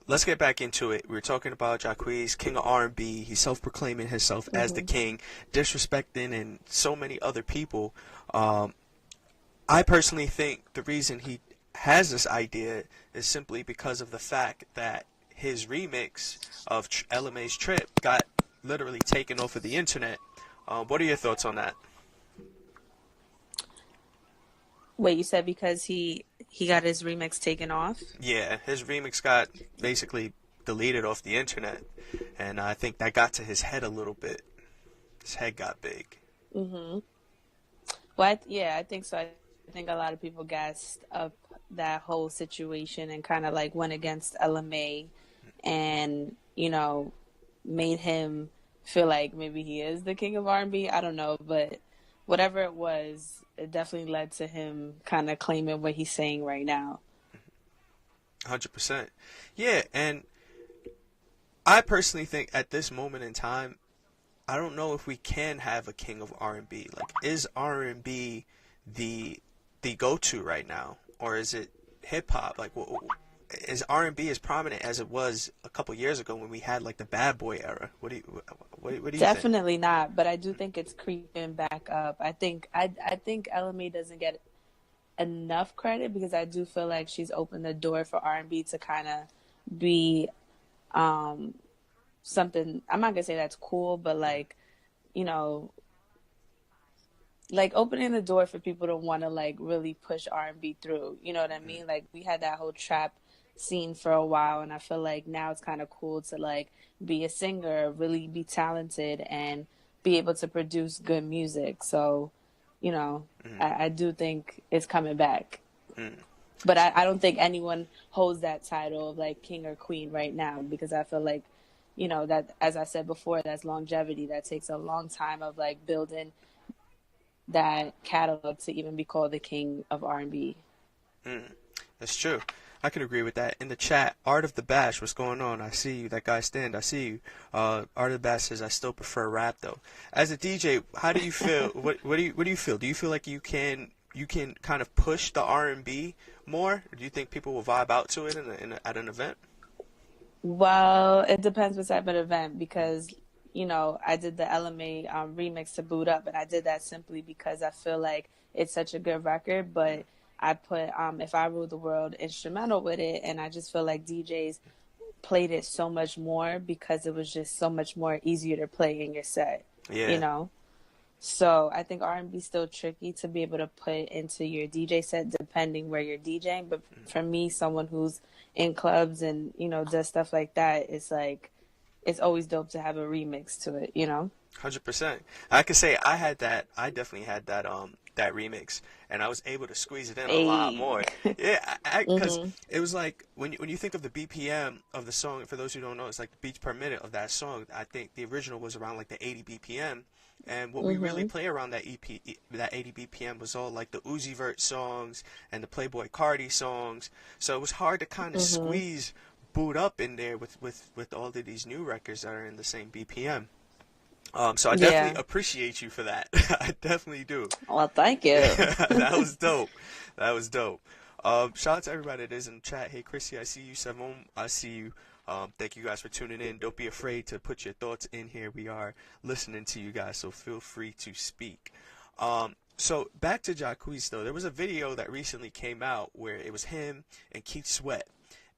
let's get back into it. We were talking about Jacquees, king of R&B. He's self-proclaiming himself as the Mhm. king, disrespecting and so many other people. Um, I personally think the reason he has this idea is simply because of the fact that his remix of LMA's Trip got literally taken off of the internet. What are your thoughts on that? Wait, you said because he got his remix taken off? Yeah, his remix got basically deleted off the internet, and I think that got to his head a little bit. His head got big. Mhm. Well, yeah, I think so. I think a lot of people gassed up that whole situation and kind of like went against LMA and, made him feel like maybe he is the king of R&B. I don't know, but whatever it was, it definitely led to him kind of claiming what he's saying right now. 100%. Yeah, and I personally think at this moment in time, I don't know if we can have a king of R&B. Like, is R&B the the go-to right now, or is it hip hop? Like, is R&B as prominent as it was a couple years ago when we had like the bad boy era? What do you think? Definitely not, but I do think it's creeping back up. I think LMA doesn't get enough credit because I do feel like she's opened the door for R&B to kind of be um something. I'm not gonna say that's cool, but like, you know, like opening the door for people to want to like really push R&B through. You know what I mean? Like we had that whole trap scene for a while, and I feel like now it's kind of cool to like be a singer, really be talented, and be able to produce good music. So, you know, Mm-hmm. I do think it's coming back. Mm-hmm. But I don't think anyone holds that title of like king or queen right now because I feel like, that as I said before, that's longevity. That takes a long time of like building that catalog to even be called the king of R&B. Mm, that's true. I can agree with that. In the chat, Art of the Bash, what's going on? I see you. That guy Stand, I see you. Art of the Bash says I still prefer rap though. As a DJ, how do you feel? What do you feel? Do you feel like you can kind of push the R&B more? Or do you think people will vibe out to it at an event? Well, it depends what type of event because, I did the LMA remix to Boot Up, and I did that simply because I feel like it's such a good record. But I put If I Rule the World instrumental with it, and I just feel like DJs played it so much more because it was just so much more easier to play in your set, you Yeah. know? So I think R&B is still tricky to be able to put into your DJ set depending where you're DJing. But for me, someone who's in clubs and, does stuff like that, it's like it's always dope to have a remix to it. 100%. I could say I had that. I definitely had that remix, and I was able to squeeze it in a lot Hey. more. Yeah, because Mhm. it was like when you think of the BPM of the song. For those who don't know, it's like the beats per minute of that song. I think the original was around like the 80 BPM, and what we really Mhm. play around that 80 BPM was all like the Uzi Vert songs and the Playboy Cardi songs. So it was hard to kind of Mhm. squeeze boot up in there with all of these new records that are in the same BPM. So I definitely Yeah. appreciate you for that. I definitely do. Well, thank you. That was dope. That was dope. Shout out to everybody that is in the chat. Hey, Chrissy, I see you. Savon, I see you. Thank you guys for tuning in. Don't be afraid to put your thoughts in here. We are listening to you guys, so feel free to speak. So back to Jacquees, though. There was a video that recently came out where it was him and Keith Sweat,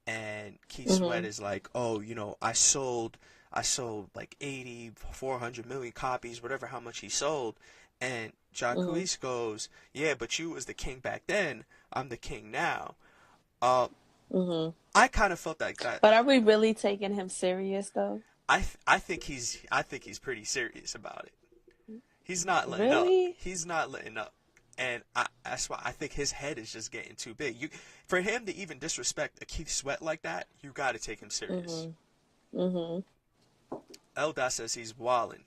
and Keith Sweat Mhm. is like, oh, I sold like 80, 400 million copies, whatever how much he sold. And Mhm. Jacquees goes, yeah, but you was the king back then. I'm the king now. Uh, Mhm. I kind of felt like that. But are we really taking him serious though? I think he's pretty serious about it. He's not letting up. Really? He's not letting up. And that's why I think his head is just getting too big. For him to even disrespect a Keith Sweat like that, you got to take him serious. Mhm. Mhm. Elda says he's wildin'.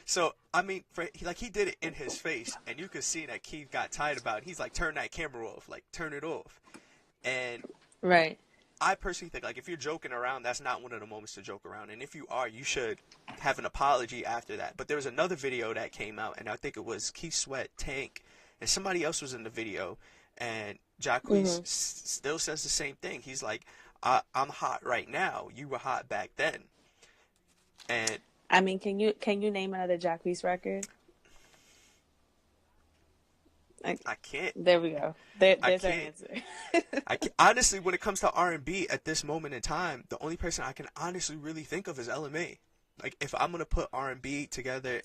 So I mean, like he did it in his face, and you could see that Keith got tired about it. He's like, turn that camera off, like turn it off. And Right. I personally think like if you're joking around, that's not one of the moments to joke around. And if you are, you should have an apology after that. But there was another video that came out, and I think it was Keith Sweat, Tank, and somebody else was in the video, and Jacquees Mhm. still says the same thing. He's like, I'm hot right now. You were hot back then. And I mean, can you name another Jacquees record? Like, I can't. there we go. I There's our can't. answer. Honestly, when it comes to R&B at this moment in time, the only person I can honestly really think of is LMA. Like, if I'm gonna put R&B together,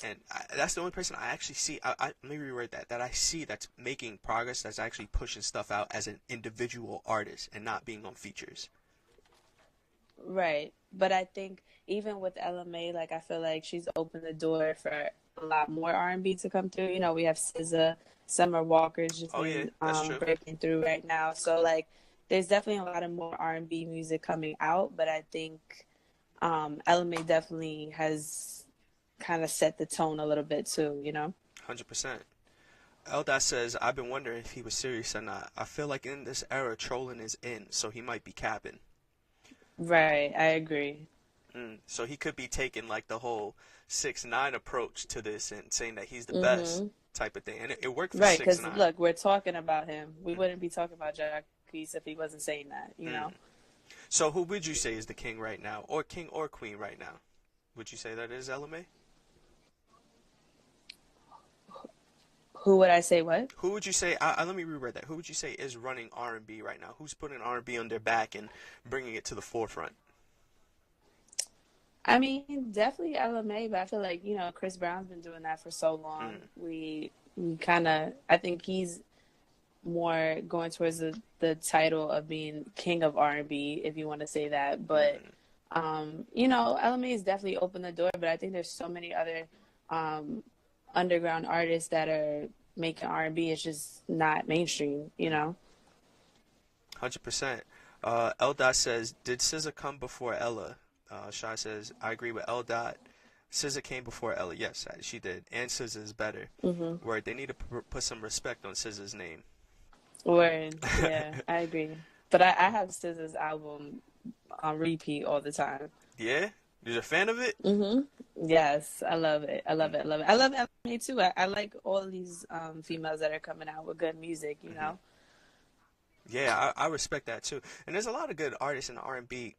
that's the only person I actually see. Let me reword that. That I see that's making progress, that's actually pushing stuff out as an individual artist and not being on features. Right. But I think even with LMA, like I feel like she's opened the door for a lot more R&B to come through. You know, we have SZA, Summer Walker's just Oh yeah, been that's true. breaking through right now. So like there's definitely a lot of more R&B music coming out, but I think LMA definitely has kind of set the tone a little bit too, you know? 100%. Eldad says, I've been wondering if he was serious or not. I feel like in this era, trolling is in, so he might be capping. Right, I agree. So he could be taking like the whole 6ix9ine approach to this and saying that he's the best Mm-hmm. type of thing, and it worked for Right, because 6ix9ine. look, we're talking about him. We wouldn't be talking about Jacquees if he wasn't saying that, you know? So who would you say is the king right now, or king or queen right now? Would you say that is LMA? Who would I say what? Who would you say? Let me reword that. Who would you say is running R&B right now? Who's putting R&B on their back and bringing it to the forefront? I mean, definitely LMA, but I feel like, you know, Chris Brown's been doing that for so long. We kind of, I think he's more going towards the title of being king of R&B, if you want to say that. But, you know, LMA has definitely opened the door, but I think there's so many other underground artists that are making R&B. It's just not mainstream, you know? 100%. Eldot says, did SZA come before Ella? Shy says, I agree with Eldot. SZA came before Ella. Yes, she did. And SZA is better. Word, they need to put some respect on SZA's name. Word, yeah, I agree. But I have SZA's album on repeat all the time. Yeah? You're a fan of it? Yes, I love it. I love it. I love it. I love LMA too. I like all these females that are coming out with good music, you know? Yeah, I respect that too. And there's a lot of good artists in the R&B,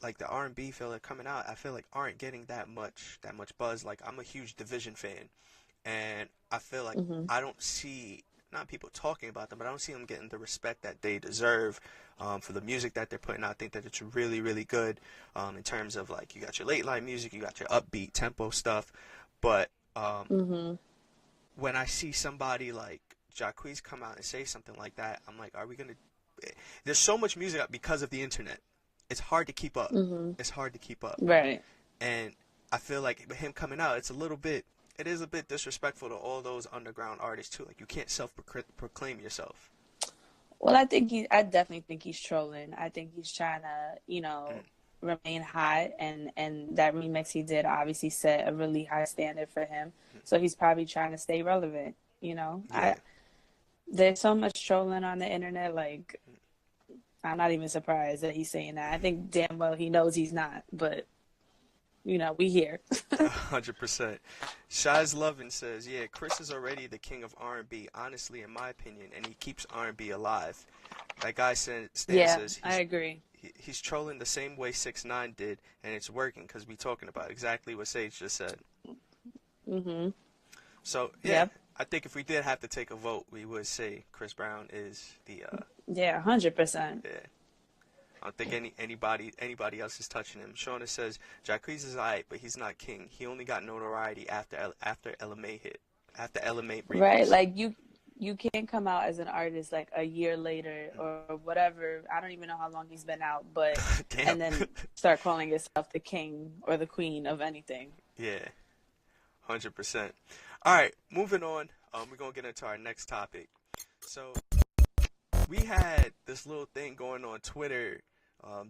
like the R&B field that coming out. I feel like aren't getting that much buzz. Like, I'm a huge Division fan, and I feel like I don't see, not people talking about them, but I don't see them getting the respect that they deserve for the music that they're putting out. I think that it's really, really good in terms of, like, you got your late line music, you got your upbeat tempo stuff, but when I see somebody like Jacquees come out and say something like that, I'm like, are we gonna? There's so much music out because of the internet. It's hard to keep up. It's hard to keep up. Right. And I feel like with him coming out, it is a bit disrespectful to all those underground artists too. Like, you can't self-proclaim yourself. Well, I definitely think he's trolling. I think he's trying to, you know, remain hot, and that remix he did obviously set a really high standard for him. So he's probably trying to stay relevant, you know? Yeah. There's so much trolling on the internet, like, I'm not even surprised that he's saying that. I think damn well he knows he's not, but, you know, we here. 100%. Shaz Lovin says, yeah, Chris is already the king of R&B, honestly, in my opinion, and he keeps R&B alive. That guy Stan says, I agree. He's trolling the same way 6ix9ine did, and it's working because we talking about exactly what Saige just said. So, yeah, I think if we did have to take a vote, we would say Chris Brown is the... Yeah, 100%. Yeah. I don't think anybody else is touching him. Shauna says, Jacquees is alright, but he's not king. He only got notoriety after LMA hit. After LMA remix. Right, like you can't come out as an artist like a year later or whatever. I don't even know how long he's been out, but and then start calling yourself the king or the queen of anything. Yeah, 100%. All right, moving on. We're gonna get into our next topic. So we had this little thing going on Twitter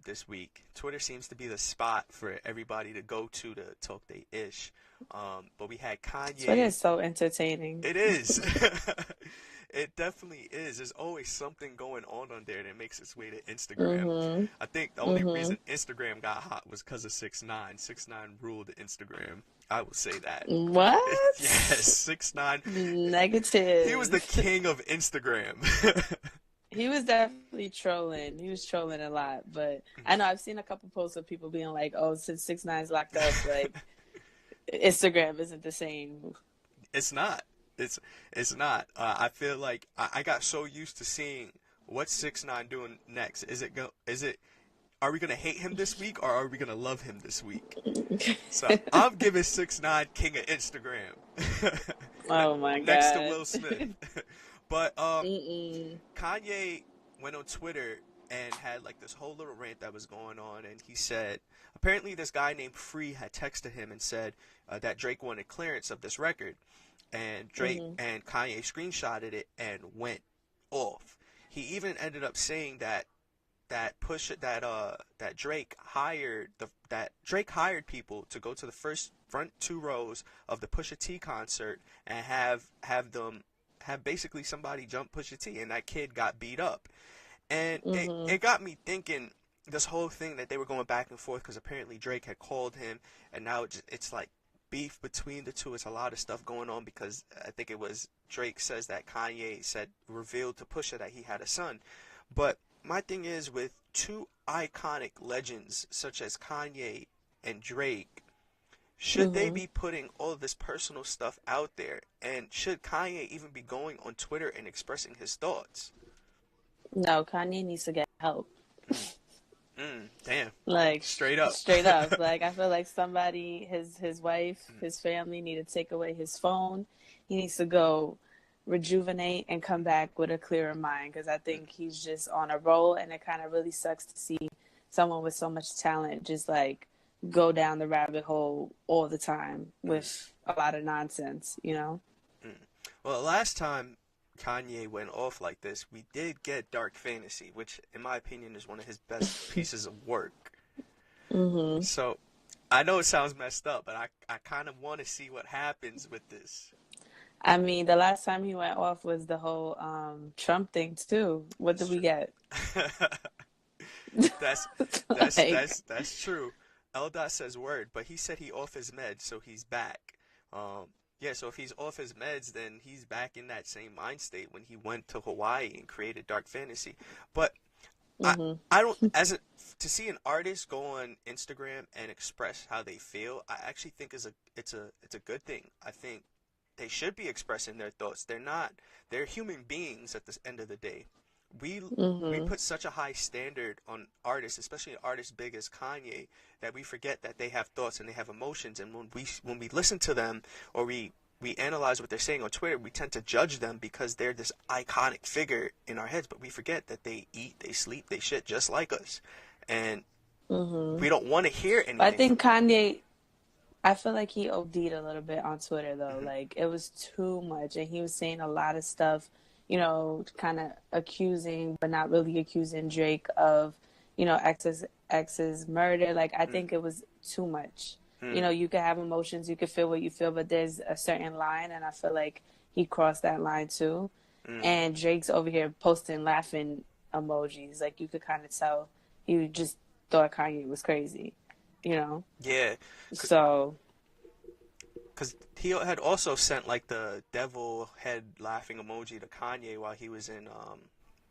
this week. Twitter seems to be the spot for everybody to go to talk they ish. But we had Kanye. Twitter is so entertaining. It is. It definitely is. There's always something going on there that makes its way to Instagram. I think the only reason Instagram got hot was because of 6ix9ine. 6ix9ine ruled Instagram. I will say that. What? Yes, 6ix9ine. Negative. He was the king of Instagram. he was definitely trolling. He was trolling a lot, but I know I've seen a couple posts of people being like, "Oh, since 6ix9ine's locked up, like Instagram isn't the same." It's not. It's it's not. I feel like I got so used to seeing what's 6ix9ine doing next. Is it are we gonna hate him this week or are we gonna love him this week? So I'm giving 6ix9ine king of Instagram. Oh my Next to god. Will Smith. But Mm-mm. Kanye went on Twitter and had like this whole little rant that was going on, and he said apparently this guy named Free had texted him and said that Drake wanted clearance of this record, and Drake Mm-hmm. and Kanye screenshotted it and went off. He even ended up saying that Drake hired people to go to the front two rows of the Pusha T concert and have them have basically somebody jump Pusha T, and that kid got beat up. And Mm-hmm. it got me thinking this whole thing that they were going back and forth because apparently Drake had called him, and now it's like beef between the two. It's a lot of stuff going on because I think it was Drake says that Kanye said revealed to Pusha that he had a son. But my thing is with two iconic legends such as Kanye and Drake, should they Mm-hmm. be putting all of this personal stuff out there? And should Kanye even be going on Twitter and expressing his thoughts? No, Kanye needs to get help. Damn. Like Straight up. straight up. Like I feel like somebody, his wife, his family need to take away his phone. He needs to go rejuvenate and come back with a clearer mind because I think he's just on a roll, and it kind of really sucks to see someone with so much talent just like go down the rabbit hole all the time with a lot of nonsense, you know? Well, last time Kanye went off like this, we did get Dark Fantasy, which, in my opinion, is one of his best pieces of work. Mm-hmm. So, I know it sounds messed up, but I kind of want to see what happens with this. I mean, the last time he went off was the whole Trump thing too. What That's did we true. get? that's Like, that's true. Eldot says word, but he said he off his meds, so he's back. Um, yeah, so if he's off his meds, then he's back in that same mind state when he went to Hawaii and created Dark Fantasy. But I hmm I don't as a to see an artist go on Instagram and express how they feel, I actually think is a it's a good thing. I think they should be expressing their thoughts. They're human beings at the end of the day. We we hmm put such a high standard on artists, especially artists big as Kanye, that we forget that they have thoughts and they have emotions. And when we listen to them or we analyze what they're saying on Twitter, we tend to judge them because they're this iconic figure in our heads. But we forget that they eat, they sleep, they shit just like us, and hmm we don't want to hear But I anything from think them. Kanye, I feel like he OD'd a little bit on Twitter though. Hmm. Like it was too much, and he was saying a lot of stuff, kind of accusing but not really accusing Drake of, ex's murder. Like I think it was too much. Mm, You could have emotions, you could feel what you feel, but there's a certain line, and I feel like he crossed that line too. mm, And Drake's over here posting laughing emojis. Like you could kind of tell he just thought Kanye was crazy, you know? yeah, So, because he had also sent like the devil head laughing emoji to Kanye while he was in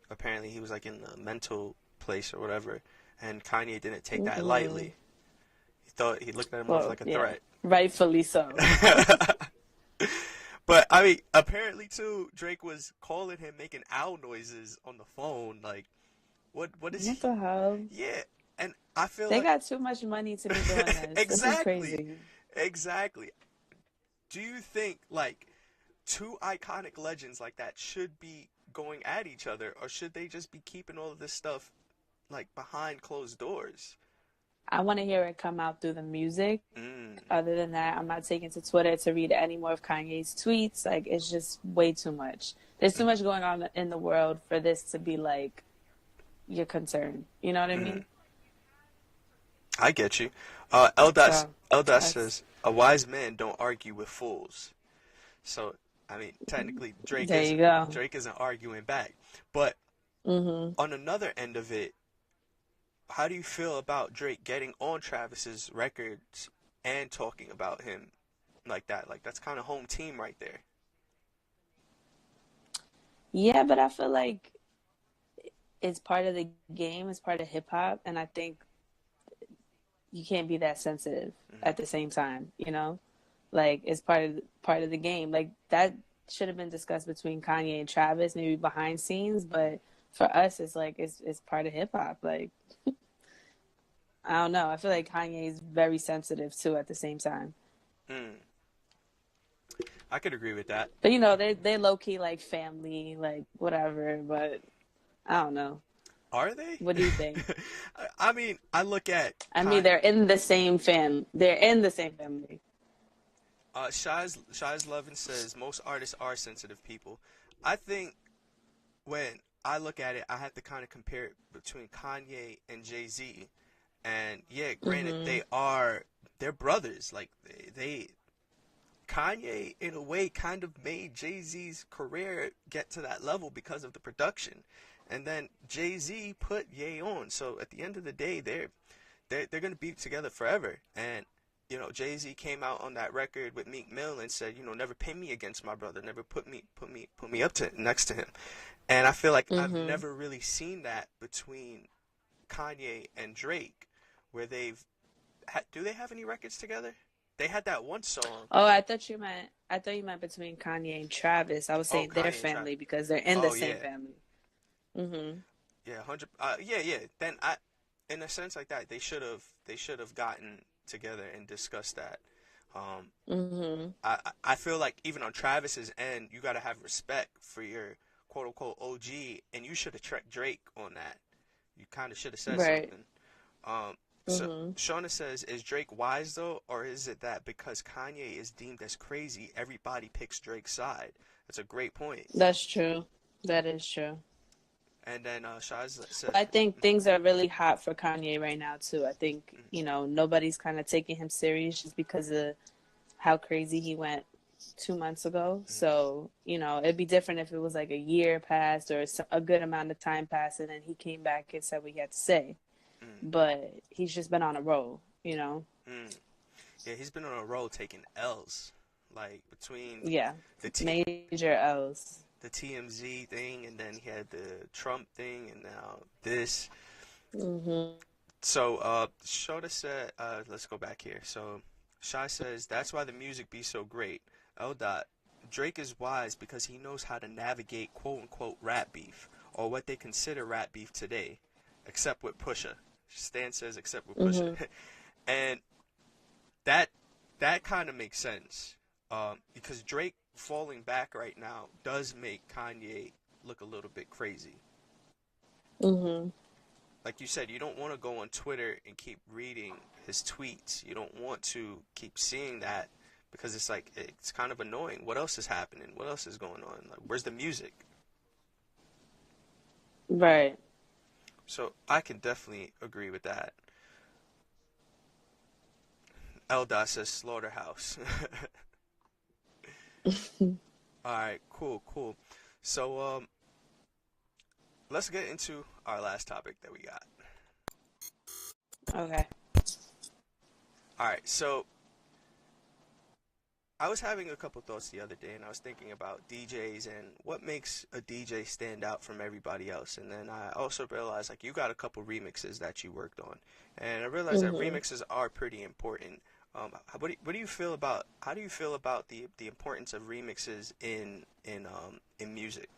apparently he was like in the mental place or whatever, and Kanye didn't take that hmm lightly. He thought he looked at him more well, like a yeah, threat. rightfully so. But I mean, apparently too, Drake was calling him making owl noises on the phone. Like, what is What he? the hell? Yeah, and I feel They like got too much money to be doing this. This is exactly, crazy. exactly. Do you think like two iconic legends like that should be going at each other, or should they just be keeping all of this stuff like behind closed doors? I want to hear it come out through the music. Mm, Other than that, I'm not taking to Twitter to read any more of Kanye's tweets. Like, it's just way too much. There's too mm, much going on in the world for this to be like your concern. You know what I mm. mean? I get you. Eldas So Eldas that's says a wise man don't argue with fools. So I mean, technically there you go. Drake isn't arguing back. But hmm on another end of it, how do you feel about Drake getting on Travis's records and talking about him like that? Like that's kind of home team right there. Yeah, but I feel like it's part of the game, it's part of hip hop, and I think you can't be that sensitive Mm-hmm. at the same time, you know? Like it's part of the game. Like that should have been discussed between Kanye and Travis, maybe behind scenes, but for us it's like it's part of hip hop. Like I don't know. I feel like Kanye is very sensitive too at the same time. Mm, I could agree with that. But you know, they low key like family, like whatever, but I don't know. Are they? What do you think? I mean, I look at I mean, they're in the same They're in the same family. Shaz Levin says most artists are sensitive people. I think when I look at it, I have to kind of compare it between Kanye and Jay-Z. And yeah, granted, Mhm. they're brothers. Like they Kanye in a way kind of made Jay-Z's career get to that level because of the production. And then Jay-Z put Ye on. So at the end of the day, they're going to be together forever. And you know, Jay-Z came out on that record with Meek Mill and said, you know, never pin me against my brother, never put me up to next to him. And I feel like I've Mhm. never really seen that between Kanye and Drake, where do they have any records together? They had that one song. Oh, I thought you meant between Kanye and Travis. I was Oh, saying their Kanye and Travis. family because they're in the Oh same yeah, family. Mhm. yeah, 100. Yeah, yeah. Then in a sense like that, they should have gotten together and discussed that. Um, Mhm. I feel like even on Travis's end, you gotta have respect for your quote unquote OG, and you should have tracked Drake on that. You kind of should have said Right. something. So Mhm. Shauna says, is Drake wise though, or is it that because Kanye is deemed as crazy, everybody picks Drake's side? That's a great point. That's true. That is true. And then Shaz I says, think things are really hot for Kanye right now too. I think, mm, you know, nobody's kind of taking him serious just because of how crazy he went 2 months ago. mm, So, you know, it'd be different if it was like a year passed or a good amount of time passed and then he came back and said what he had to say. mm, But he's just been on a roll, you know? mm. Yeah, he's been on a roll taking L's, like between Yeah. the T Major L's. the TMZ thing, and then he had the Trump thing, and now this. Hmm. So, Shota said, let's go back here. So, Shy says, that's why the music be so great. L. Dot, Drake is wise because he knows how to navigate quote unquote rap beef, or what they consider rap beef today, except with Pusha. Stan says, except with Pusha. Hmm. And that that kind of makes sense. Because Drake falling back right now does make Kanye look a little bit crazy. Hmm. Like you said, you don't want to go on Twitter and keep reading his tweets. You don't want to keep seeing that because it's like it's kind of annoying. What else is happening? What else is going on? Like, where's the music? Right. So I can definitely agree with that. Elda says slaughterhouse. All right, cool, cool. So let's get into our last topic that we got. Okay. All right, so I was having a couple thoughts the other day, and I was thinking about DJs and what makes a DJ stand out from everybody else. And then I also realized, like, you got a couple remixes that you worked on, and I realized that Hmm. remixes are pretty important. What do you feel about how do you feel about the importance of remixes in music?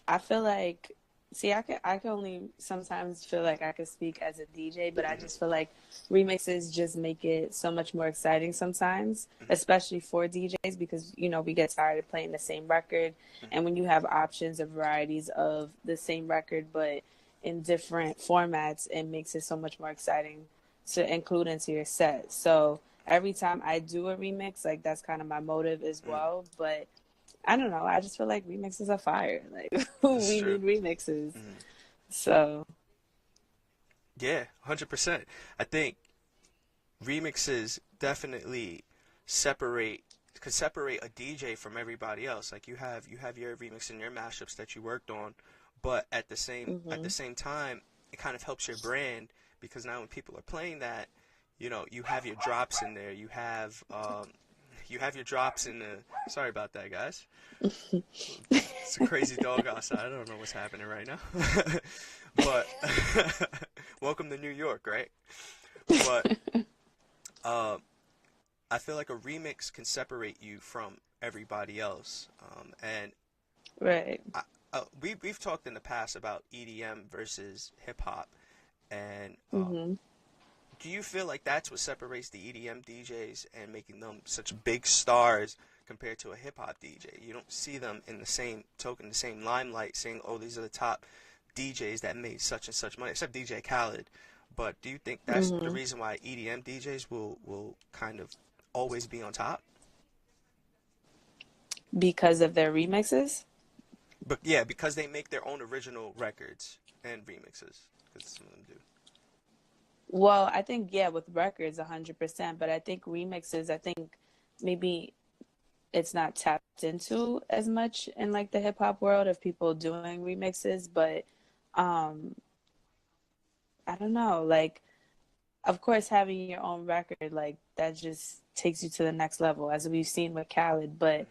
I feel like, see, I can only sometimes feel like I could speak as a DJ, but I Hmm. just feel like remixes just make it so much more exciting sometimes, especially for DJs because, you know, we get tired of playing the same record. Hmm. And when you have options or varieties of the same record, but in different formats, it makes it so much more exciting to include into your set. So every time I do a remix, like that's kind of my motive as Hmm. well. But I don't know. I just feel like remixes are fire. Like That's we true. need remixes. Hmm. So Yeah, 100%. I think remixes definitely separate could separate a DJ from everybody else. Like you have your remix and your mashups that you worked on, but at the hmm. same time, it kind of helps your brand because now when people are playing that, you know, you have your drops in there. you have your drops in the. Sorry about that, guys. It's a crazy dog outside. I don't know what's happening right now. But welcome to New York, right? But I feel like a remix can separate you from everybody else. And Right. we've talked in the past about EDM versus hip hop, and Mhm. do you feel like that's what separates the EDM DJs and making them such big stars compared to a hip hop DJ? You don't see them in the same token, the same limelight, saying, "Oh, these are the top DJs that made such and such money," except DJ Khaled. But do you think that's the Mhm. reason why EDM DJs will kind of always be on top? Because of their remixes? But yeah, because they make their own original records and remixes, because some of them do. Well, I think yeah, with records 100%, but I think remixes, I think maybe it's not tapped into as much in like the hip hop world of people doing remixes, but um I don't know, like of course having your own record like that just takes you to the next level as we've seen with Khaled, but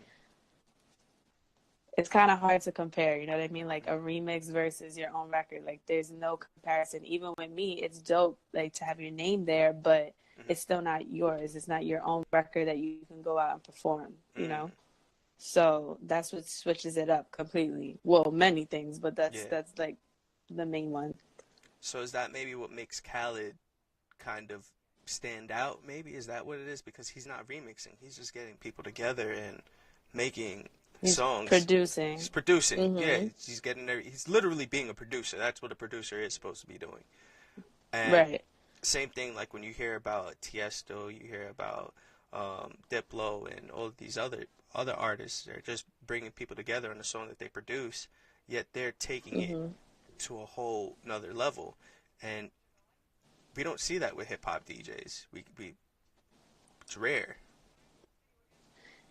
it's kind of hard to compare, you know what I mean? Like a remix versus your own record. Like there's no comparison. Even with me, it's dope like to have your name there, but Mm-hmm. it's still not yours. It's not your own record that you can go out and perform, you Mm, know? So that's what switches it up completely. Well, many things, but yeah. that's like the main one. So is that maybe what makes Khaled kind of stand out? Maybe is that what it is? Because he's not remixing. He's just getting people together and making He's songs. producing. He's producing. Yeah, Mhm. he's getting there. He's literally being a producer. That's what a producer is supposed to be doing. And Right. same thing like when you hear about Tiesto, you hear about Diplo and all of these other artists. They're just bringing people together on a song that they produce, yet they're taking it Mhm. to a whole another level. And we don't see that with hip hop DJs. We it's rare.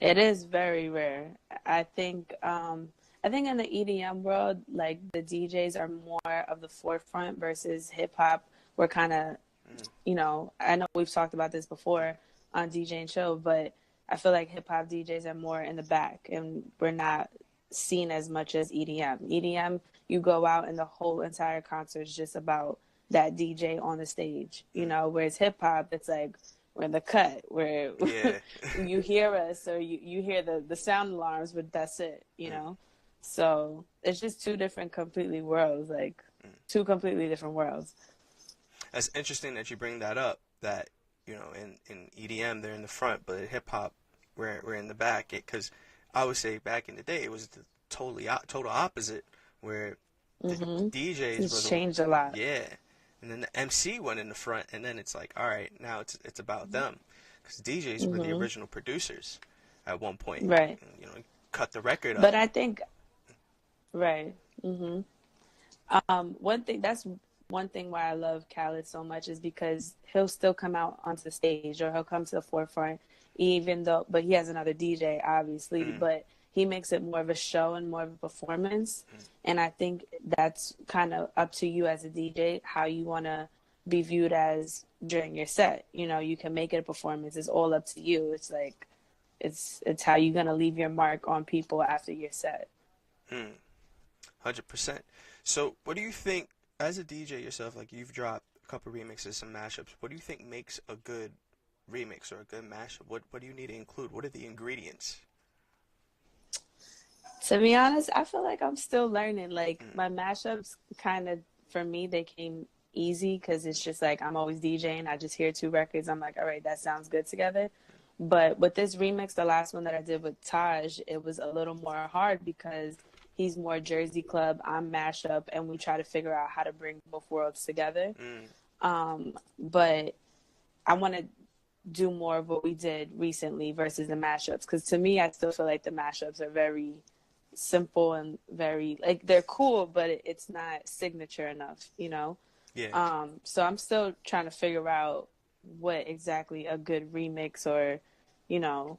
It is very rare. I think I think in the EDM world, like the DJs are more of the forefront versus hip hop. We're kind of, Mm, you know, I know we've talked about this before on DJ and Show, but I feel like hip hop DJs are more in the back and we're not seen as much as EDM. EDM, you go out and the whole entire concert is just about that DJ on the stage, you mm, know, whereas hip hop, it's like we're in the cut where yeah. you hear us or you hear the sound alarms, but that's it, you Mm, know? So it's just two different completely worlds, like mm. two completely different worlds. That's interesting that you bring that up. That in EDM they're in the front, but in hip hop we're in the back. Because I would say back in the day it was the total opposite, where the Hmm. DJs were It's the changed a lot. yeah, and then the MC went in the front, and then it's like, all right, now it's about them, because DJs were the Hmm. original producers at one point. Right. And, cut the record up. But I think, right. Hmm. One thing that's one thing why I love Khaled so much is because he'll still come out onto the stage or he'll come to the forefront, even though, but he has another DJ, obviously, Mm, but he makes it more of a show and more of a performance. And I think that's kind of up to you as a DJ, how you want to be viewed as during your set. You know, you can make it a performance. It's all up to you. It's like, it's how you're going to leave your mark on people after your set. mm, 100%. So, what do you think, as a DJ yourself, like you've dropped a couple remixes, some mashups, what do you think makes a good remix or a good mashup? What do you need to include? What are the ingredients? To be honest, I feel like I'm still learning. Like Mm, my mashups kind of for me they came easy because it's just like I'm always DJing. I just hear two records. I'm like, all right, that sounds good together. But with this remix, the last one that I did with Taj, it was a little more hard because he's more Jersey Club, I'm mashup, and we try to figure out how to bring both worlds together. mm, But I want to do more of what we did recently versus the mashups because to me, I still feel like the mashups are very simple and very like they're cool, but it's not signature enough, you know. yeah. So I'm still trying to figure out what exactly a good remix or, you know,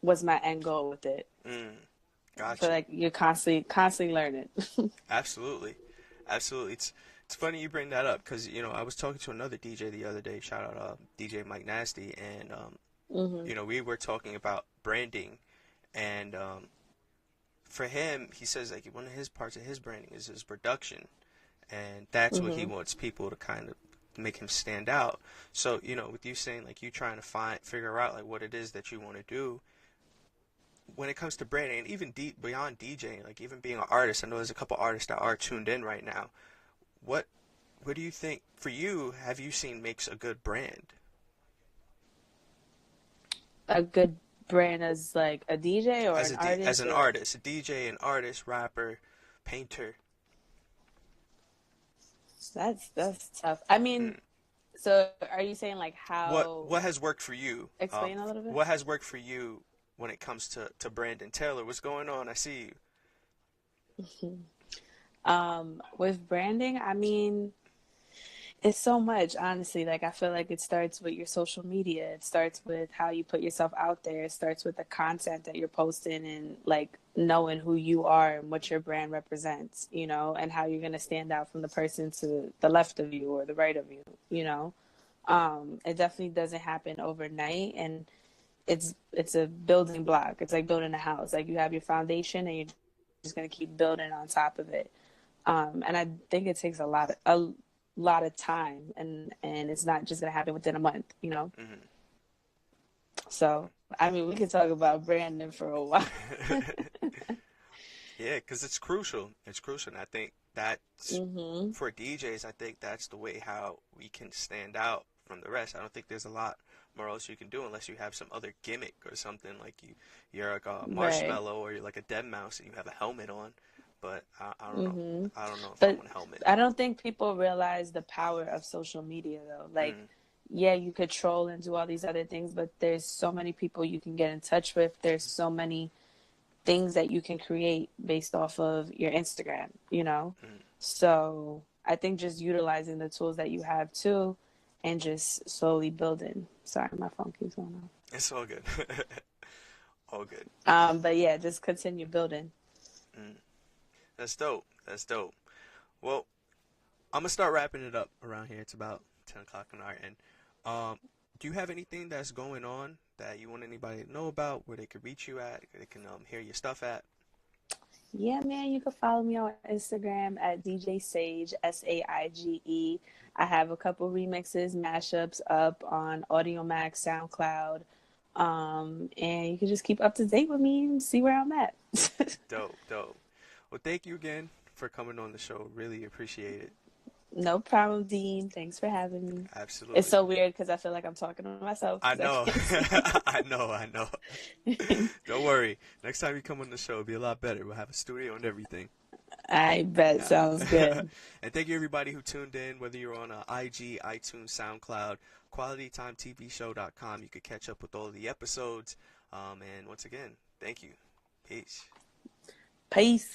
what's my end goal with it. Mm, I feel gotcha. like you're constantly learning. Absolutely. Absolutely. It's funny you bring that up because, I was talking to another DJ the other day. Shout out DJ Mike Nasty. And Mhm. We were talking about branding, and for him, he says like one of his parts of his branding is his production, and that's what he Mhm. wants people to kind of make him stand out. So, with you saying like you trying to figure out like what it is that you want to do when it comes to branding, and even beyond DJing, like even being an artist. I know there's a couple artists that are tuned in right now. What what do you think for you? Have you seen makes a good brand A good brand as like a DJ or as an as artist an or artist, a DJ, an artist, rapper, painter? that's tough. I mean, Hmm. so are you saying like What how has worked for you? explain a little bit? What has worked for you when it comes to Brandon Taylor? What's going on? I see you. With branding, I mean, it's so much, honestly. Like, I feel like it starts with your social media. It starts with how you put yourself out there. It starts with the content that you're posting and, like, knowing who you are and what your brand represents, and how you're going to stand out from the person to the left of you or the right of you. It definitely doesn't happen overnight. And it's a building block. It's like building a house. Like, you have your foundation and you're just going to keep building on top of it. And I think it takes a lot of time, and it's not just gonna happen within a month. Hmm. So I mean, we could talk about branding for a while. Yeah, because it's crucial. It's crucial, and I think that's Mhm. for DJs. I think that's the way how we can stand out from the rest. I don't think there's a lot more else you can do unless you have some other gimmick or something like you're like a Right. marshmallow or you're like a dead mouse and you have a helmet on. But I don't know. Mhm. I don't know if I But want a helmet. I don't think people realize the power of social media, though. Like, Mm, yeah, you could troll and do all these other things, but there's so many people you can get in touch with. There's so many things that you can create based off of your Instagram. mm. So I think just utilizing the tools that you have too and just slowly building. Sorry, my phone keeps going It's all good. All good. off. But yeah, just continue building. Mm. That's dope. That's dope. Well, I'm gonna start wrapping it up around here. It's about 10 o'clock on our end. Do you have anything that's going on that you want anybody to know about, where they could reach you at, they can hear your stuff at? Yeah, man, you can follow me on Instagram at DJ Saige, Saige. I have a couple remixes, mashups up on Audio Max, SoundCloud. And you can just keep up to date with me and see where I'm at. Dope, dope. Well, thank you again for coming on the show. Really appreciate it. No problem, Dean. Thanks for having me. It's Absolutely. so weird because I feel like I'm talking to myself I because I know. can't see I know, I know. you. Don't worry. Next time you come on the show, it'll be a lot better. We'll have a studio and everything. I bet. Sounds good. And thank you everybody who tuned in, whether you're on IG, iTunes, SoundCloud, QualityTimeTVShow.com. You could catch up with all of the episodes. And once again, thank you. Peace. Peace.